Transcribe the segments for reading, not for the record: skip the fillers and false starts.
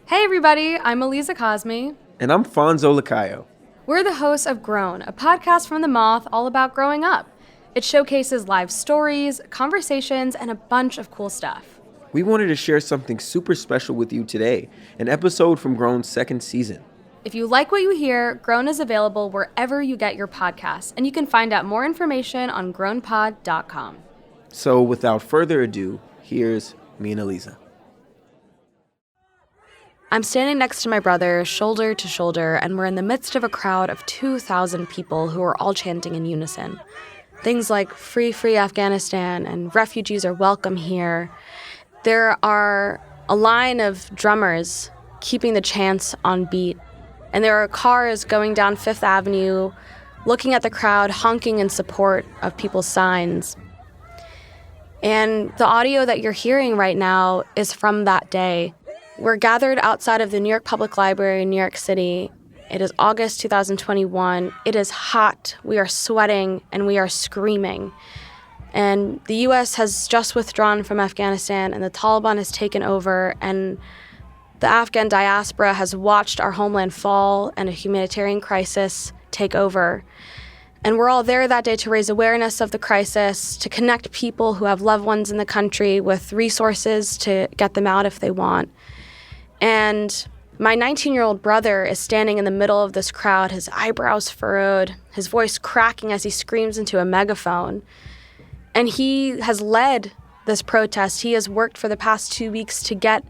Hey everybody, I'm Aleeza Kazmi. And I'm Fonzo Lacayo. We're the hosts of Grown, a podcast from the Moth all about growing up. It showcases live stories, conversations, and a bunch of cool stuff. We wanted to share something super special with you today, an episode from Grown's second season. If you like what you hear, Grown is available wherever you get your podcasts, and you can find out more information on grownpod.com. So without further ado, here's me and Aleeza. I'm standing next to my brother, shoulder to shoulder, and we're in the midst of a crowd of 2,000 people who are all chanting in unison. Things like "Free, free Afghanistan" and "Refugees are welcome here." There are a line of drummers keeping the chants on beat, and there are cars going down Fifth Avenue, looking at the crowd, honking in support of people's signs. And the audio that you're hearing right now is from that day. We're gathered outside of the New York Public Library in New York City. It is August 2021. It is hot. We are sweating and we are screaming. And the U.S. has just withdrawn from Afghanistan and the Taliban has taken over, and the Afghan diaspora has watched our homeland fall and a humanitarian crisis take over. And we're all there that day to raise awareness of the crisis, to connect people who have loved ones in the country with resources to get them out if they want. And my 19-year-old brother is standing in the middle of this crowd, his eyebrows furrowed, his voice cracking as he screams into a megaphone. And he has led this protest. He has worked for the past 2 weeks to get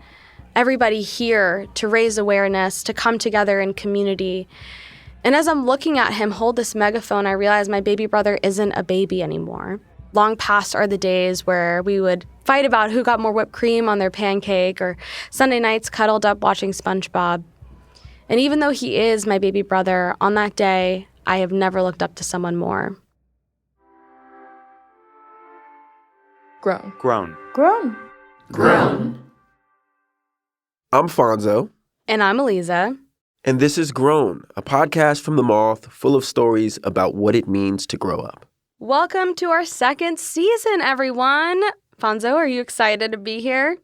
everybody here, to raise awareness, to come together in community. And as I'm looking at him hold this megaphone, I realize my baby brother isn't a baby anymore. Long past are the days where we would fight about who got more whipped cream on their pancake, or Sunday nights cuddled up watching SpongeBob. And even though he is my baby brother, on that day, I have never looked up to someone more. Grown. Grown. Grown. Grown. I'm Fonzo. And I'm Aleeza. And this is Grown, a podcast from the Moth full of stories about what it means to grow up. Welcome to our second season, everyone. Fonzo, are you excited to be here?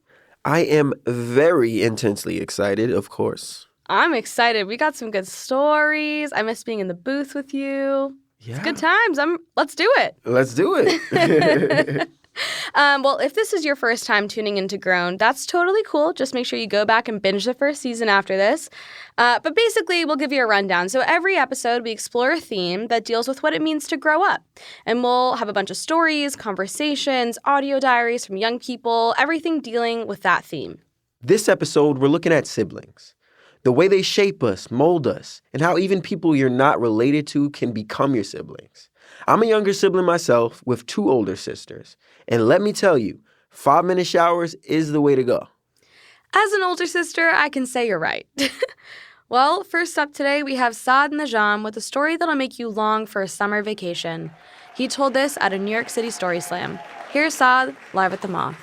I am very intensely excited, of course. I'm excited. We got some good stories. I miss being in the booth with you. Yeah. It's good times. Let's do it. Let's do it. Well, if this is your first time tuning into Grown, that's totally cool. Just make sure you go back and binge the first season after this. But basically, we'll give you a rundown. So every episode, we explore a theme that deals with what it means to grow up. And we'll have a bunch of stories, conversations, audio diaries from young people, everything dealing with that theme. This episode, we're looking at siblings. The way they shape us, mold us, and how even people you're not related to can become your siblings. I'm a younger sibling myself with 2 older sisters. And let me tell you, 5-minute showers is the way to go. As an older sister, I can say you're right. Well, first up today, we have Saad and Najam with a story that'll make you long for a summer vacation. He told this at a New York City Story Slam. Here's Saad, live at the Moth.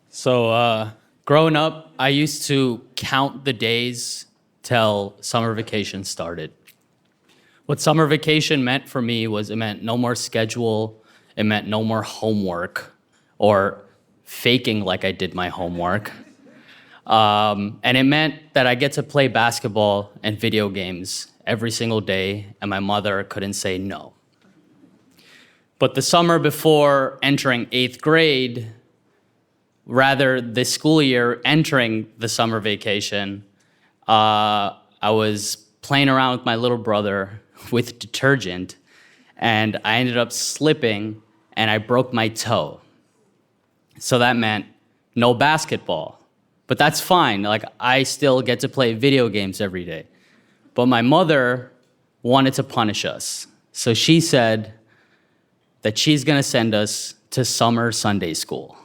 So, growing up, I used to count the days till summer vacation started. What summer vacation meant for me was it meant no more schedule, it meant no more homework, or faking like I did my homework. And it meant that I get to play basketball and video games every single day, and my mother couldn't say no. But the summer before entering 8th grade, rather the school year entering the summer vacation, I was playing around with my little brother with detergent, and I ended up slipping and I broke my toe. So that meant no basketball. But that's fine. Like, I still get to play video games every day. But my mother wanted to punish us. So she said that she's gonna send us to summer Sunday school.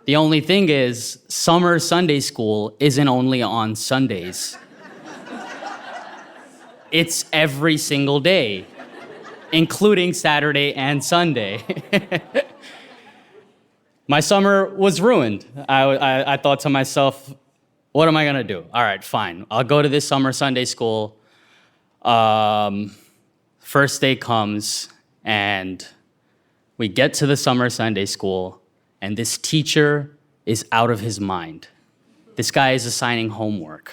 The only thing is, summer Sunday school isn't only on Sundays. It's every single day, including Saturday and Sunday. My summer was ruined. I thought to myself, what am I gonna do? All right, fine. I'll go to this summer Sunday school. First day comes, and we get to the summer Sunday school, and this teacher is out of his mind. This guy is assigning homework.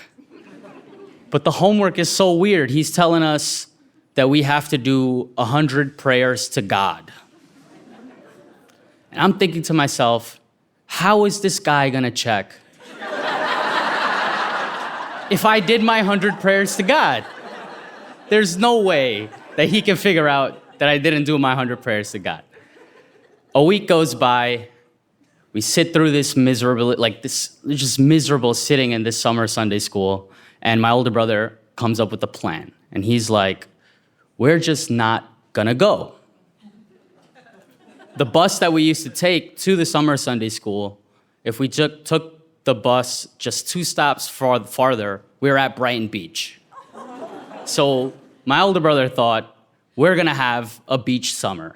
But the homework is so weird. He's telling us that we have to do 100 prayers to God. And I'm thinking to myself, how is this guy gonna check if I did my 100 prayers to God? There's no way that he can figure out that I didn't do my 100 prayers to God. A week goes by. We sit through this miserable sitting in this summer Sunday school, and my older brother comes up with a plan. And he's like, we're just not gonna go. The bus that we used to take to the summer Sunday school, if we took the bus just 2 stops farther, we were at Brighton Beach. So my older brother thought, we're gonna have a beach summer.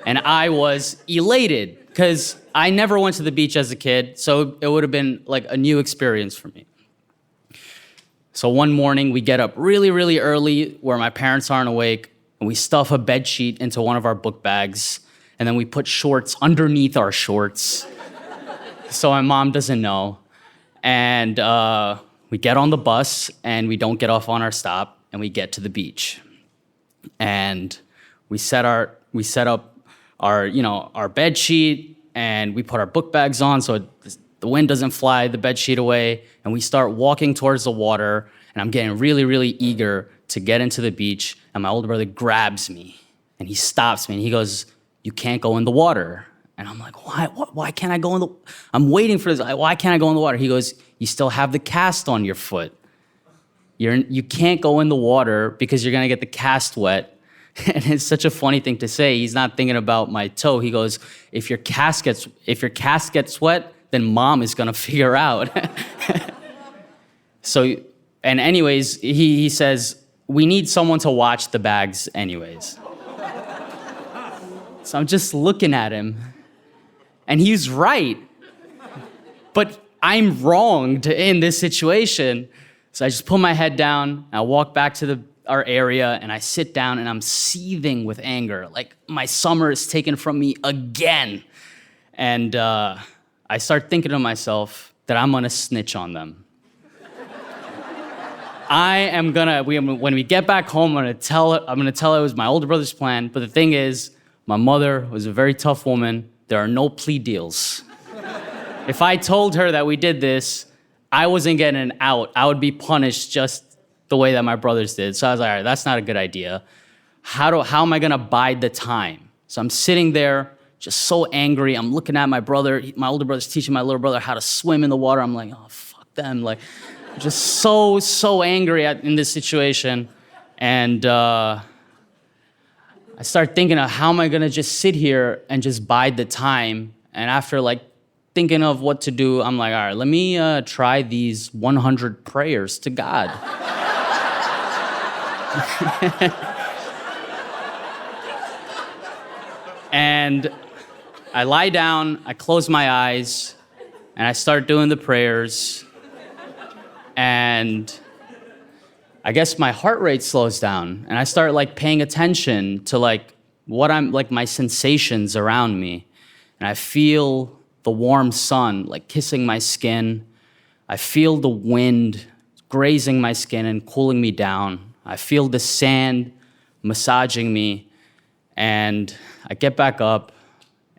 And I was elated, because I never went to the beach as a kid, so it would have been like a new experience for me. So one morning, we get up really, really early where my parents aren't awake, and we stuff a bed sheet into one of our book bags, and then we put shorts underneath our shorts so my mom doesn't know. And we get on the bus, and we don't get off on our stop, and we get to the beach. And we set up our bed sheet, and we put our book bags on so the wind doesn't fly the bed sheet away, and we start walking towards the water, and I'm getting really, really eager to get into the beach, and my older brother grabs me, and he stops me, and he goes, you can't go in the water. And I'm like, why can't I go in the, I'm waiting for this, why can't I go in the water? He goes, you still have the cast on your foot. You can't go in the water because you're gonna get the cast wet. And it's such a funny thing to say. He's not thinking about my toe. He goes, if your cast gets wet, then mom is gonna figure out. So, and anyways, he says, we need someone to watch the bags anyways. So I'm just looking at him, and he's right. But I'm wronged in this situation. So I just put my head down, and I walk back to our area, and I sit down, and I'm seething with anger. Like, my summer is taken from me again. And I start thinking to myself that I'm gonna snitch on them. When we get back home, I'm gonna tell her it was my older brother's plan. But the thing is, my mother was a very tough woman. There are no plea deals. If I told her that we did this, I wasn't getting an out. I would be punished just the way that my brothers did. So I was like, all right, that's not a good idea. How am I gonna bide the time? So I'm sitting there, just so angry. I'm looking at my brother. My older brother's teaching my little brother how to swim in the water. I'm like, oh, fuck them. Like, just so angry in this situation. And I start thinking of how am I gonna just sit here and just bide the time. And after thinking of what to do, I'm like, all right, let me try these 100 prayers to God. And I lie down, I close my eyes, and I start doing the prayers. And I guess my heart rate slows down, and I start paying attention to what I'm my sensations around me. And I feel the warm sun kissing my skin. I feel the wind grazing my skin and cooling me down. I feel the sand massaging me. And I get back up,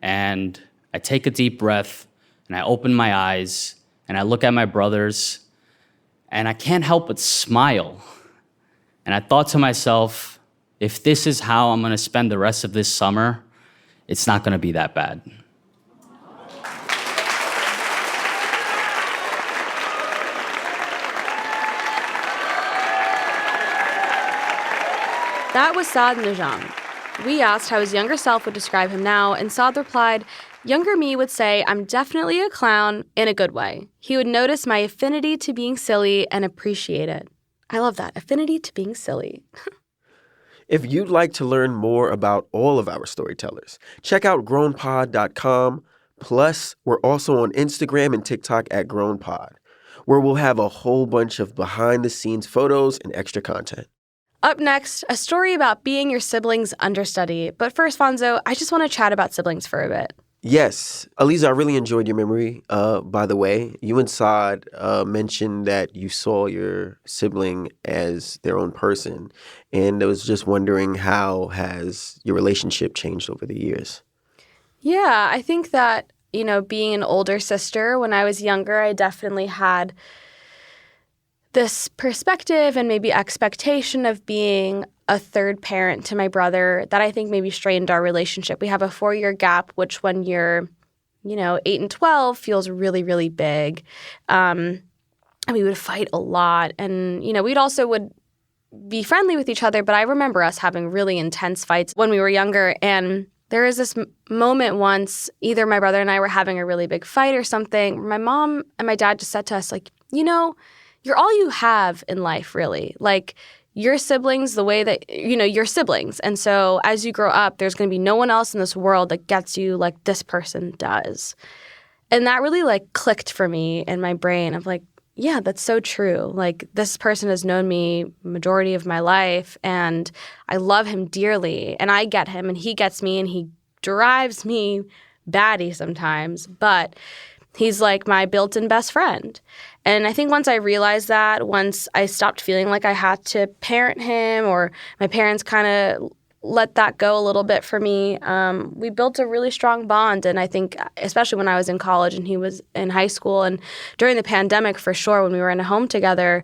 and I take a deep breath, and I open my eyes, and I look at my brothers, and I can't help but smile. And I thought to myself, if this is how I'm gonna spend the rest of this summer, it's not gonna be that bad. That was Saad Najam. We asked how his younger self would describe him now, and Saad replied, younger me would say I'm definitely a clown in a good way. He would notice my affinity to being silly and appreciate it. I love that, affinity to being silly. If you'd like to learn more about all of our storytellers, check out grownpod.com. Plus, we're also on Instagram and TikTok at grownpod, where we'll have a whole bunch of behind-the-scenes photos and extra content. Up next, a story about being your sibling's understudy. But first, Fonzo, I just want to chat about siblings for a bit. Yes. Aleeza, I really enjoyed your memory. By the way, you and Saad mentioned that you saw your sibling as their own person. And I was just wondering, how has your relationship changed over the years? Yeah, I think that, being an older sister, when I was younger, I definitely had this perspective and maybe expectation of being a third parent to my brother that I think maybe strained our relationship. We have a 4-year gap, which when you're, 8 and 12 feels really, really big. And we would fight a lot. And, we'd also would be friendly with each other. But I remember us having really intense fights when we were younger. And there was this moment once, either my brother and I were having a really big fight or something. My mom and my dad just said to us, like, you're all you have in life, really. Like, your siblings, the way that, your siblings. And so as you grow up, there's going to be no one else in this world that gets you like this person does. And that really like clicked for me in my brain of like, yeah, that's so true. Like, this person has known me majority of my life, and I love him dearly, and I get him, and he gets me, and he drives me batty sometimes, but he's like my built-in best friend. And I think once I realized that, once I stopped feeling like I had to parent him, or my parents kind of let that go a little bit for me, we built a really strong bond. And I think especially when I was in college and he was in high school, and during the pandemic for sure, when we were in a home together,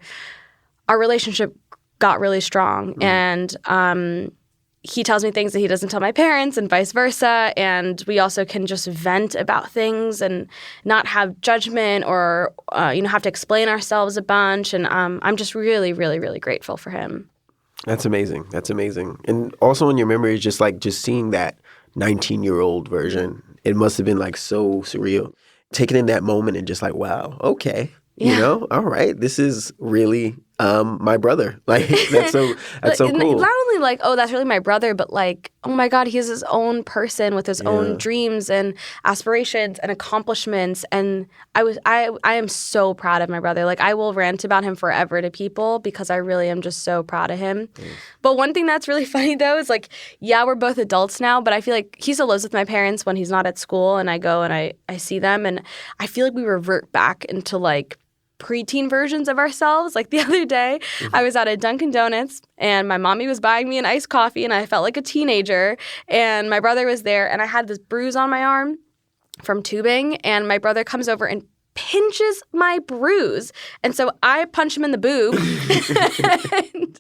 our relationship got really strong. And he tells me things that he doesn't tell my parents, and vice versa. And we also can just vent about things and not have judgment or, have to explain ourselves a bunch. And I'm just really, really, really grateful for him. That's amazing. That's amazing. And also in your memory, just seeing that 19-year-old version, it must have been like so surreal. Taking in that moment and just like, wow, okay. Yeah. All right, this is really my brother. Like, that's so cool. Not only like, oh, that's really my brother, but like, oh my God, he's his own person with his own dreams and aspirations and accomplishments. And I am so proud of my brother. Like, I will rant about him forever to people because I really am just so proud of him. But one thing that's really funny though is like, yeah, we're both adults now, but I feel like he still lives with my parents when he's not at school, and I go and I see them, and I feel like we revert back into like preteen versions of ourselves. Like the other day, I was at a Dunkin' Donuts, and my mommy was buying me an iced coffee, and I felt like a teenager, and my brother was there, and I had this bruise on my arm from tubing, and my brother comes over and pinches my bruise. And so I punch him in the boob. And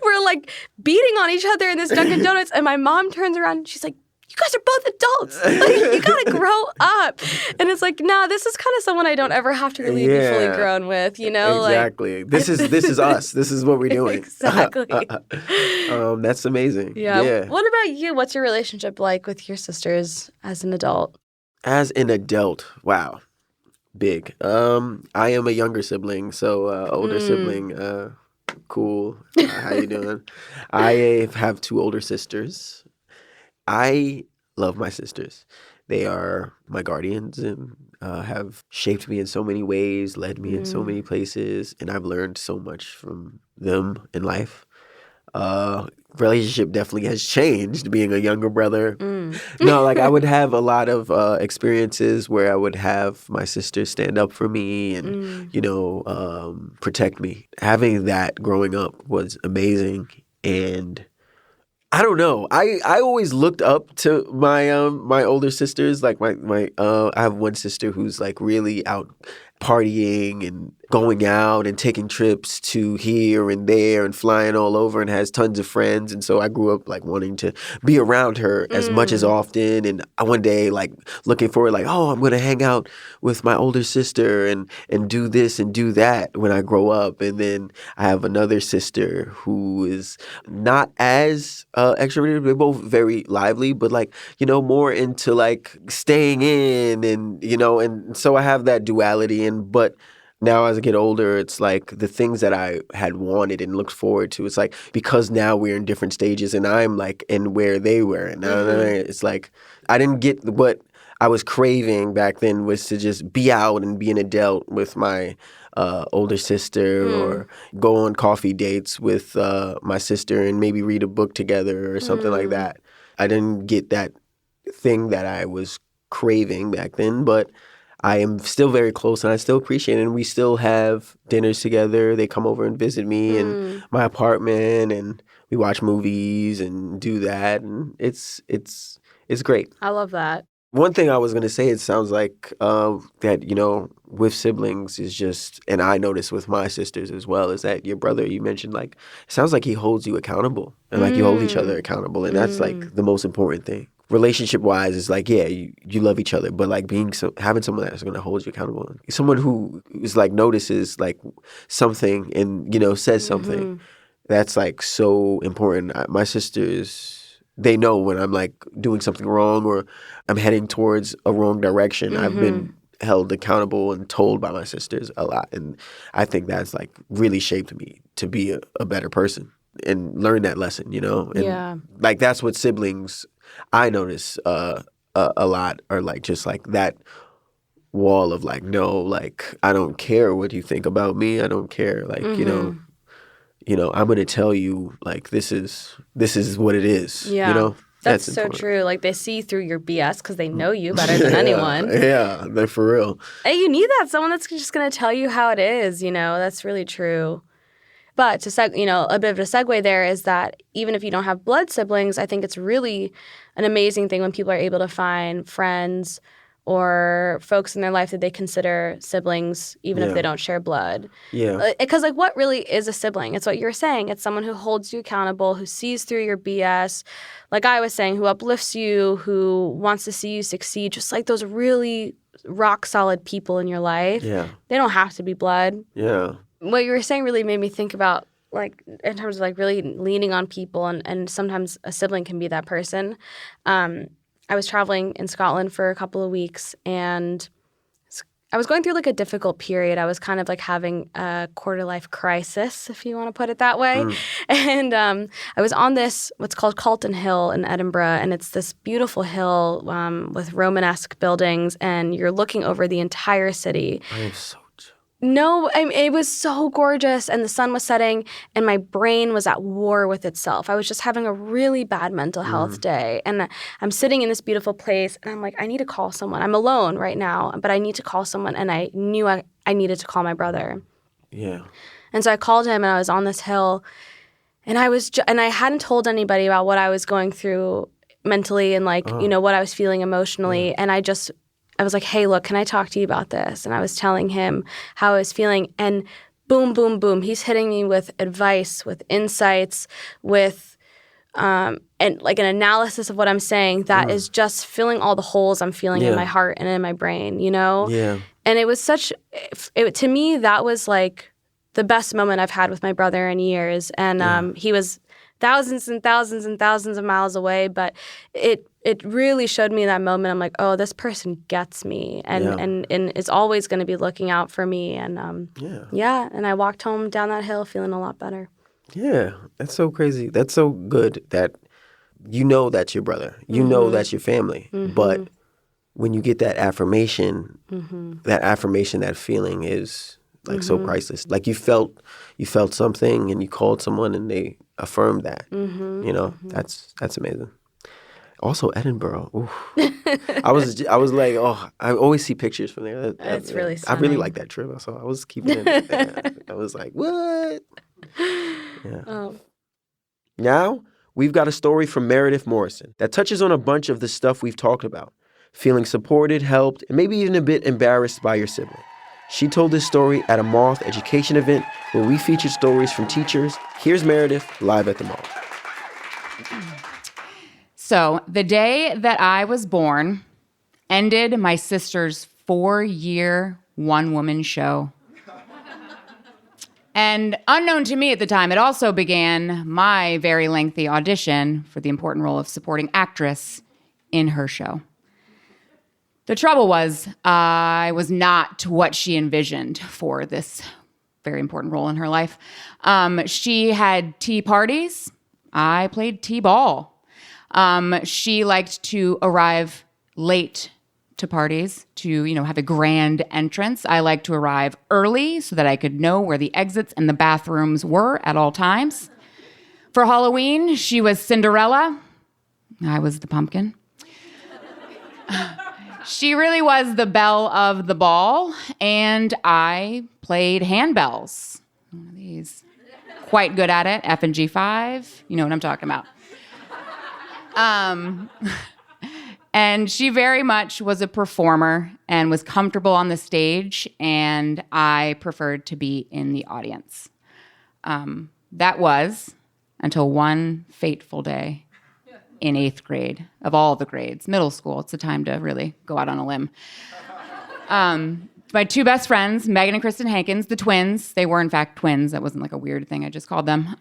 we're like beating on each other in this Dunkin' Donuts, and my mom turns around and she's like, you guys are both adults. Like, you gotta grow up. And it's like, nah, this is kind of someone I don't ever have to really be fully grown with, Exactly. Like, this is us. This is what we're doing. Exactly. That's amazing. Yeah. What about you? What's your relationship like with your sisters as an adult? As an adult, wow, big. I am a younger sibling, so older sibling. Cool. How you doing? I have 2 older sisters. I love my sisters. They are my guardians and have shaped me in so many ways, led me in so many places, and I've learned so much from them in life. Relationship definitely has changed being a younger brother. No, like I would have a lot of experiences where I would have my sister stand up for me and, protect me. Having that growing up was amazing. And I don't know. I always looked up to my my older sisters. Like my I have one sister who's like really out partying and going out and taking trips to here and there and flying all over and has tons of friends. And so I grew up like wanting to be around her as much as often. And I one day like looking forward like, oh, I'm going to hang out with my older sister and do this and do that when I grow up. And then I have another sister who is not as extroverted. They're both very lively, but like, more into like staying in and, and so I have that duality. But now as I get older, it's like the things that I had wanted and looked forward to, it's like because now we're in different stages and I'm like in where they were. And it's like I didn't get what I was craving back then was to just be out and be an adult with my older sister or go on coffee dates with my sister and maybe read a book together or something like that. I didn't get that thing that I was craving back then, but I am still very close and I still appreciate it. And we still have dinners together. They come over and visit me in my apartment, and we watch movies and do that. And it's great. I love that. One thing I was going to say, it sounds like that, you know, with siblings is just, and I notice with my sisters as well, is that your brother, you mentioned, like, it sounds like he holds you accountable and like you hold each other accountable. And that's like the most important thing. Relationship wise, is like, yeah, you love each other, but like having someone that's going to hold you accountable, someone who is like notices like something and, you know, says something, that's like so important. My sisters, they know when I'm like doing something wrong or I'm heading towards a wrong direction. I've been held accountable and told by my sisters a lot. And I think that's like really shaped me to be a better person and learn that lesson, you know? And like that's what siblings, I notice a lot, are like just like that wall of like, no, like I don't care what you think about me. I don't care. Like, you know, I'm going to tell you like this is what it is. Yeah. You know? That's so important. True. Like they see through your BS because they know you better than anyone. Yeah, they're for real. Hey, you need that. Someone that's just going to tell you how it is, you know. That's really true. But you know, a bit of a segue there is that even if you don't have blood siblings, I think it's really an amazing thing when people are able to find friends or folks in their life that they consider siblings, even if they don't share blood. Yeah. Because, like, what really is a sibling? It's what you're saying. It's someone who holds you accountable, who sees through your BS, like I was saying, who uplifts you, who wants to see you succeed, just like those really rock-solid people in your life. Yeah. They don't have to be blood. Yeah. What you were saying really made me think about, like, in terms of, like, really leaning on people, and sometimes a sibling can be that person. I was traveling in Scotland for a couple of weeks, and I was going through, like, a difficult period. I was kind of, like, having a quarter-life crisis, if you want to put it that way. And I was on this, what's called Calton Hill in Edinburgh, and it's this beautiful hill with Romanesque buildings, and you're looking over the entire city. I am so No, it was so gorgeous, and the sun was setting, and my brain was at war with itself. I was just having a really bad mental health day, and I'm sitting in this beautiful place, and I'm like, I need to call someone. I'm alone right now, but I need to call someone, and I knew I needed to call my brother. Yeah. And so I called him, and I was on this hill, and I hadn't told anybody about what I was going through mentally and, like, you know, what I was feeling emotionally, and I was like, hey, look, can I talk to you about this? And I was telling him how I was feeling, and boom, boom, boom, he's hitting me with advice, with insights, with and like an analysis of what I'm saying that is just filling all the holes I'm feeling in my heart and in my brain, you know? Yeah. And it was to me, that was like the best moment I've had with my brother in years. And he was thousands and thousands and thousands of miles away, but it really showed me in that moment. I'm like, oh, this person gets me and is always going to be looking out for me. And and I walked home down that hill feeling a lot better. Yeah, that's so crazy. That's so good that you know that's your brother. You know that's your family. But when you get that affirmation, that feeling is like so priceless. Like you felt something and you called someone and they affirmed that. You know, that's amazing. Also, Edinburgh. I was like, oh, I always see pictures from there. It's really stunning. I really like that trip. So I was keeping it. I was like, what? Yeah. Oh. Now, we've got a story from Meredith Morrison that touches on a bunch of the stuff we've talked about. Feeling supported, helped, and maybe even a bit embarrassed by your sibling. She told this story at a Moth education event where we featured stories from teachers. Here's Meredith live at the Moth. So the day that I was born ended my sister's 4-year one-woman show. And unknown to me at the time, it also began my very lengthy audition for the important role of supporting actress in her show. The trouble was, I was not what she envisioned for this very important role in her life. She had tea parties. I played t-ball. She liked to arrive late to parties to, have a grand entrance. I liked to arrive early so that I could know where the exits and the bathrooms were at all times. For Halloween, she was Cinderella. I was the pumpkin. She really was the belle of the ball, and I played handbells. One of these. Quite good at it. F and G5. You know what I'm talking about. And she very much was a performer and was comfortable on the stage, and I preferred to be in the audience. That was until one fateful day in 8th grade, of all the grades, middle school. It's a time to really go out on a limb. My two best friends, Megan and Kristen Hankins, the twins, they were in fact twins, that wasn't like a weird thing, I just called them,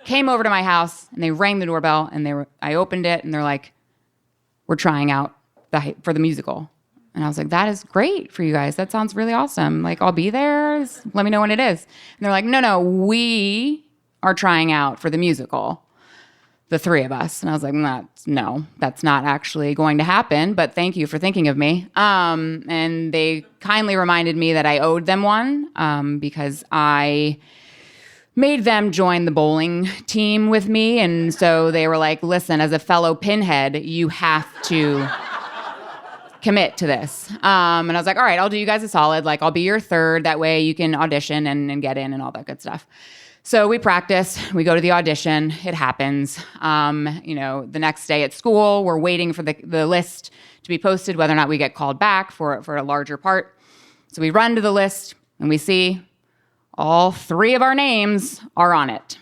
came over to my house and they rang the doorbell and I opened it and they're like, we're trying out for the musical. And I was like, that is great for you guys. That sounds really awesome. Like, I'll be there. Let me know when it is. And they're like, no, we are trying out for the musical. The three of us. And I was like, no, that's not actually going to happen, but thank you for thinking of me. And they kindly reminded me that I owed them one because I made them join the bowling team with me. And so they were like, listen, as a fellow pinhead, you have to commit to this. And I was like, all right, I'll do you guys a solid. Like, I'll be your third. That way you can audition and get in and all that good stuff. So we practice, we go to the audition, it happens. The next day at school, we're waiting for the list to be posted, whether or not we get called back for a larger part. So we run to the list and we see all three of our names are on it.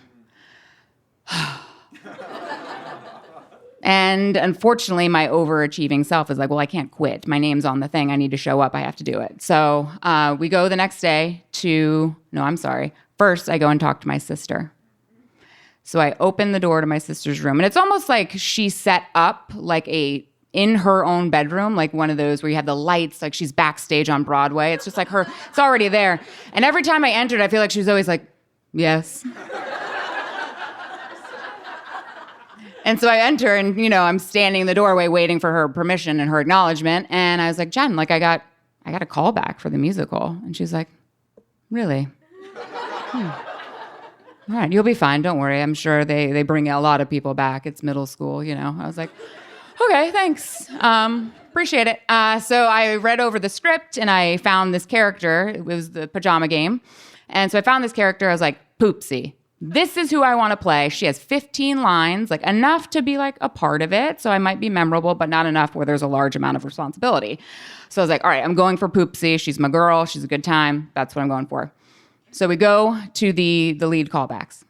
And unfortunately, my overachieving self is like, well, I can't quit. My name's on the thing. I need to show up. I have to do it. So we go the next day First, I go and talk to my sister. So I open the door to my sister's room. And it's almost like she set up like in her own bedroom, like one of those where you have the lights, like she's backstage on Broadway. It's just like it's already there. And every time I entered, I feel like she was always like, yes. And so I enter and, I'm standing in the doorway waiting for her permission and her acknowledgement. And I was like, Jen, like I got a call back for the musical. And she's like, really? All right, you'll be fine. Don't worry. I'm sure they bring a lot of people back. It's middle school, I was like, okay, thanks. Appreciate it. So I read over the script and I found this character. It was the pajama game. And so I found this character. I was like, Poopsie. This is who I want to play. She has 15 lines, like enough to be like a part of it. So I might be memorable, but not enough where there's a large amount of responsibility. So I was like, all right, I'm going for Poopsie. She's my girl. She's a good time. That's what I'm going for. So we go to the lead callbacks,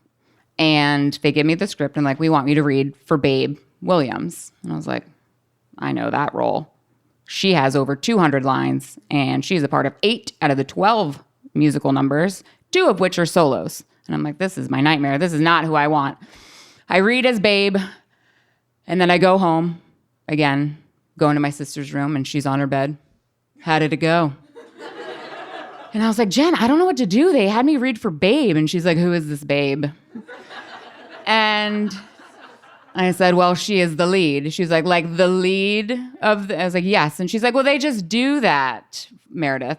and they give me the script and like, we want you to read for Babe Williams. And I was like, I know that role. She has over 200 lines, and she's a part of 8 out of the 12 musical numbers, 2 of which are solos. And I'm like, this is my nightmare. This is not who I want. I read as Babe, and then I go home, again, go into my sister's room, and she's on her bed. How did it go? And I was like, Jen, I don't know what to do. They had me read for Babe. And she's like, who is this Babe? And I said, well, she is the lead. She's like the lead of I was like, yes. And she's like, well, they just do that, Meredith.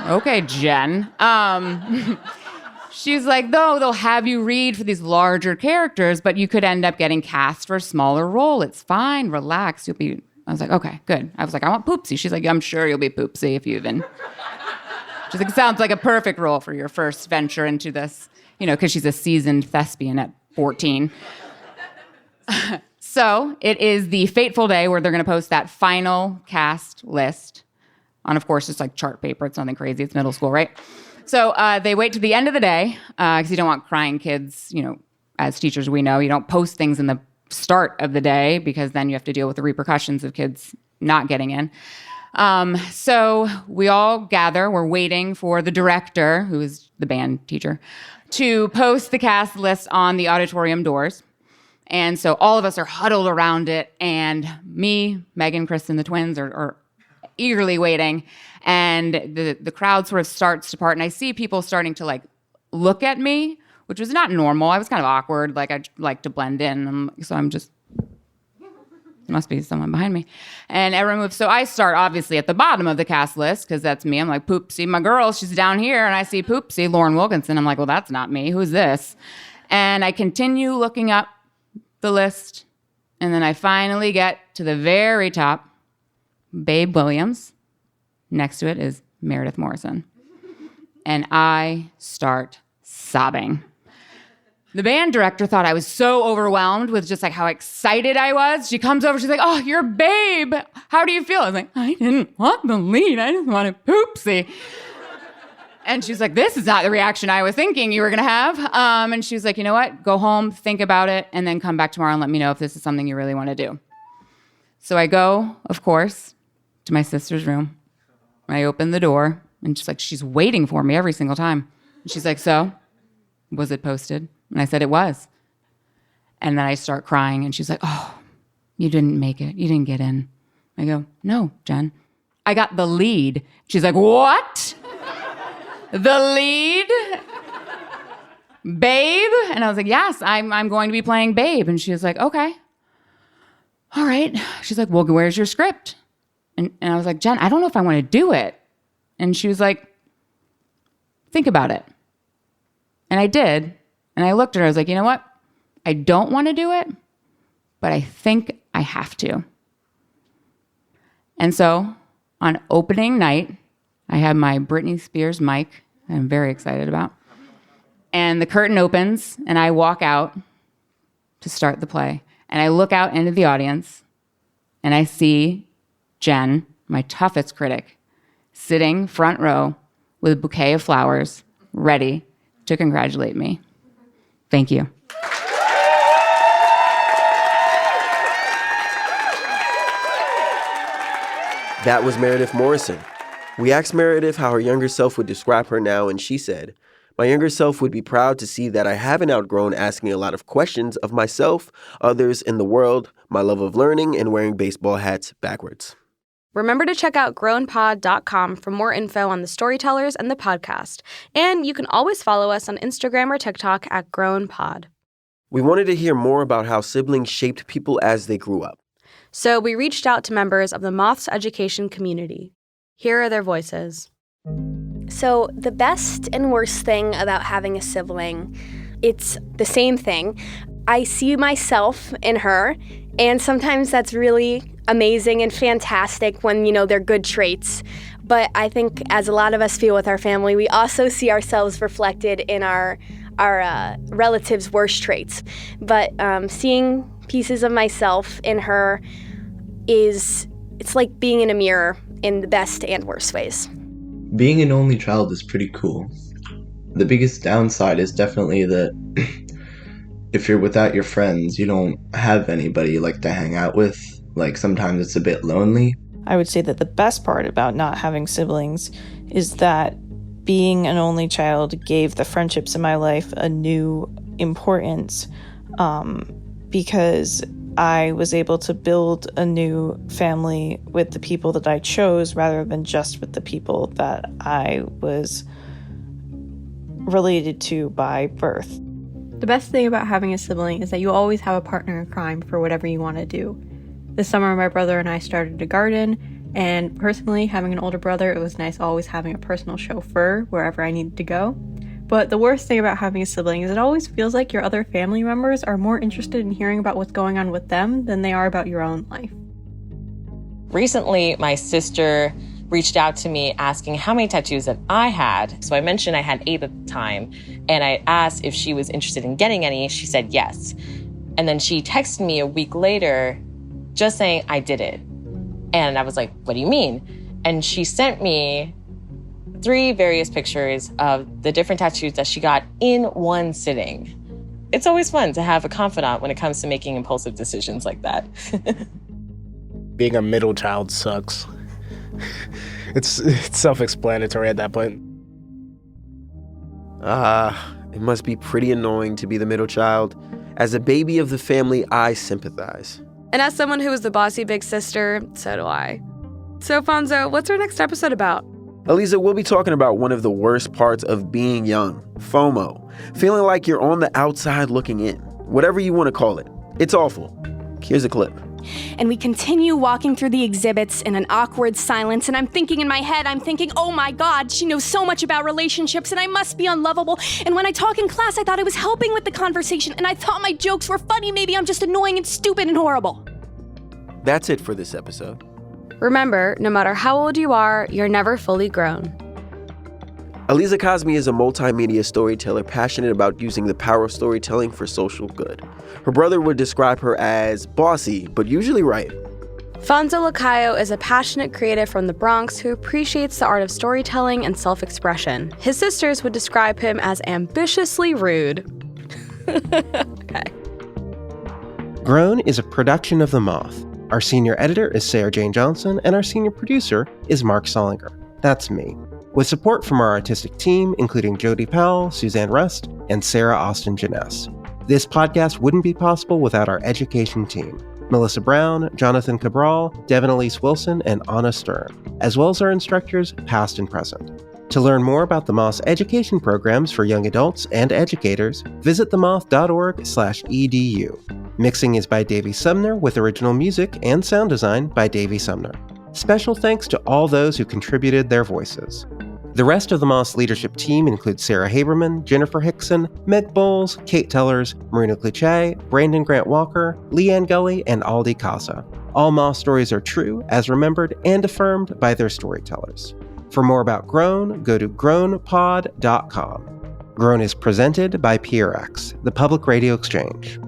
Okay, Jen. She's like, no, they'll have you read for these larger characters, but you could end up getting cast for a smaller role. It's fine. Relax. I was like, okay, good. I was like, I want Poopsie. She's like, I'm sure you'll be Poopsie if you even. She's like, sounds like a perfect role for your first venture into this, because she's a seasoned thespian at 14. So it is the fateful day where they're going to post that final cast list on, of course, it's like chart paper. It's nothing crazy. It's middle school, right? So they wait to the end of the day because you don't want crying kids. As teachers, we know you don't post things in the start of the day because then you have to deal with the repercussions of kids not getting in. So we all gather. We're waiting for the director, who is the band teacher, to post the cast list on the auditorium doors. And so all of us are huddled around it, and me, Megan, Kristen, the twins are eagerly waiting. And the crowd sort of starts to part, and I see people starting to look at me, which was not normal. I was kind of awkward. I like to blend in. So I'm just, there must be someone behind me. And everyone moves. So I start obviously at the bottom of the cast list because that's me. I'm like, Poopsie, my girl, she's down here. And I see Poopsie, Lauren Wilkinson. I'm like, well, that's not me. Who's this? And I continue looking up the list And then I finally get to the very top, Babe Williams. Next to it is Meredith Morrison. And I start sobbing. The band director thought I was so overwhelmed with just like how excited I was. She comes over, she's like, "Oh, you're Babe. How do you feel?" I was like, "I didn't want the lead. I just wanted Poopsie." And she's like, "This is not the reaction I was thinking you were going to have." And she was like, "You know what? Go home, think about it, and then come back tomorrow and let me know if this is something you really want to do." So I go, of course, to my sister's room. I open the door, and she's waiting for me every single time. And she's like, "So, was it posted?" And I said, "It was." And then I start crying, and she's like, "Oh, you didn't make it. You didn't get in." I go, "No, Jen, I got the lead." She's like, "What? The lead? Babe?" And I was like, "Yes, I'm going to be playing Babe." And she was like, "Okay. All right." She's like, "Well, where's your script?" And I was like, "Jen, I don't know if I want to do it." And she was like, "Think about it." And I did. And I looked at her, I was like, "You know what? I don't want to do it, but I think I have to." And so on opening night, I have my Britney Spears mic I'm very excited about. And the curtain opens and I walk out to start the play. And I look out into the audience and I see Jen, my toughest critic, sitting front row with a bouquet of flowers, ready to congratulate me. Thank you. That was Meredith Morrison. We asked Meredith how her younger self would describe her now, and she said, "My younger self would be proud to see that I haven't outgrown asking a lot of questions of myself, others in the world, my love of learning, and wearing baseball hats backwards." Remember to check out grownpod.com for more info on the storytellers and the podcast. And you can always follow us on Instagram or TikTok at grownpod. We wanted to hear more about how siblings shaped people as they grew up. So we reached out to members of the Moth's education community. Here are their voices. So the best and worst thing about having a sibling, it's the same thing. I see myself in her, and sometimes that's really amazing and fantastic when, they're good traits. But I think as a lot of us feel with our family, we also see ourselves reflected in our relatives' worst traits. But seeing pieces of myself in her it's like being in a mirror in the best and worst ways. Being an only child is pretty cool. The biggest downside is definitely that if you're without your friends, you don't have anybody to hang out with. Sometimes it's a bit lonely. I would say that the best part about not having siblings is that being an only child gave the friendships in my life a new importance, because I was able to build a new family with the people that I chose rather than just with the people that I was related to by birth. The best thing about having a sibling is that you always have a partner in crime for whatever you want to do. This summer, my brother and I started a garden, and personally, having an older brother, it was nice always having a personal chauffeur wherever I needed to go. But the worst thing about having a sibling is it always feels like your other family members are more interested in hearing about what's going on with them than they are about your own life. Recently, my sister reached out to me asking how many tattoos that I had. So I mentioned I had 8 at the time, and I asked if she was interested in getting any. She said yes. And then she texted me a week later just saying I did it. And I was like, "What do you mean?" And she sent me 3 various pictures of the different tattoos that she got in one sitting. It's always fun to have a confidant when it comes to making impulsive decisions like that. Being a middle child sucks. It's self-explanatory at that point. It must be pretty annoying to be the middle child. As a baby of the family, I sympathize. And as someone who is the bossy big sister, so do I. So, Fonzo, what's our next episode about? Aleeza, we'll be talking about one of the worst parts of being young, FOMO. Feeling like you're on the outside looking in. Whatever you want to call it. It's awful. Here's a clip. And we continue walking through the exhibits in an awkward silence, and I'm thinking in my head, oh my God, she knows so much about relationships, and I must be unlovable. And when I talk in class, I thought I was helping with the conversation, and I thought my jokes were funny. Maybe I'm just annoying and stupid and horrible. That's it for this episode. Remember, no matter how old you are, you're never fully grown. Aleeza Kazmi is a multimedia storyteller passionate about using the power of storytelling for social good. Her brother would describe her as bossy, but usually right. Fonzo Lacayo is a passionate creative from the Bronx who appreciates the art of storytelling and self-expression. His sisters would describe him as ambitiously rude. Okay. Grown is a production of The Moth. Our senior editor is Sarah Jane Johnson, and our senior producer is Mark Solinger. That's me. With support from our artistic team, including Jody Powell, Suzanne Rust, and Sarah Austin Janess. This podcast wouldn't be possible without our education team. Melissa Brown, Jonathan Cabral, Devin Elise Wilson, and Anna Stern, as well as our instructors, past and present. To learn more about the Moth's education programs for young adults and educators, visit themoth.org/edu. Mixing is by Davey Sumner, with original music and sound design by Davey Sumner. Special thanks to all those who contributed their voices. The rest of the Moth's leadership team includes Sarah Haberman, Jennifer Hickson, Meg Bowles, Kate Tellers, Marina Cliché, Brandon Grant Walker, Leanne Gully, and Aldi Casa. All Moth stories are true, as remembered and affirmed by their storytellers. For more about Grown, go to grownpod.com. Grown is presented by PRX, the Public Radio Exchange.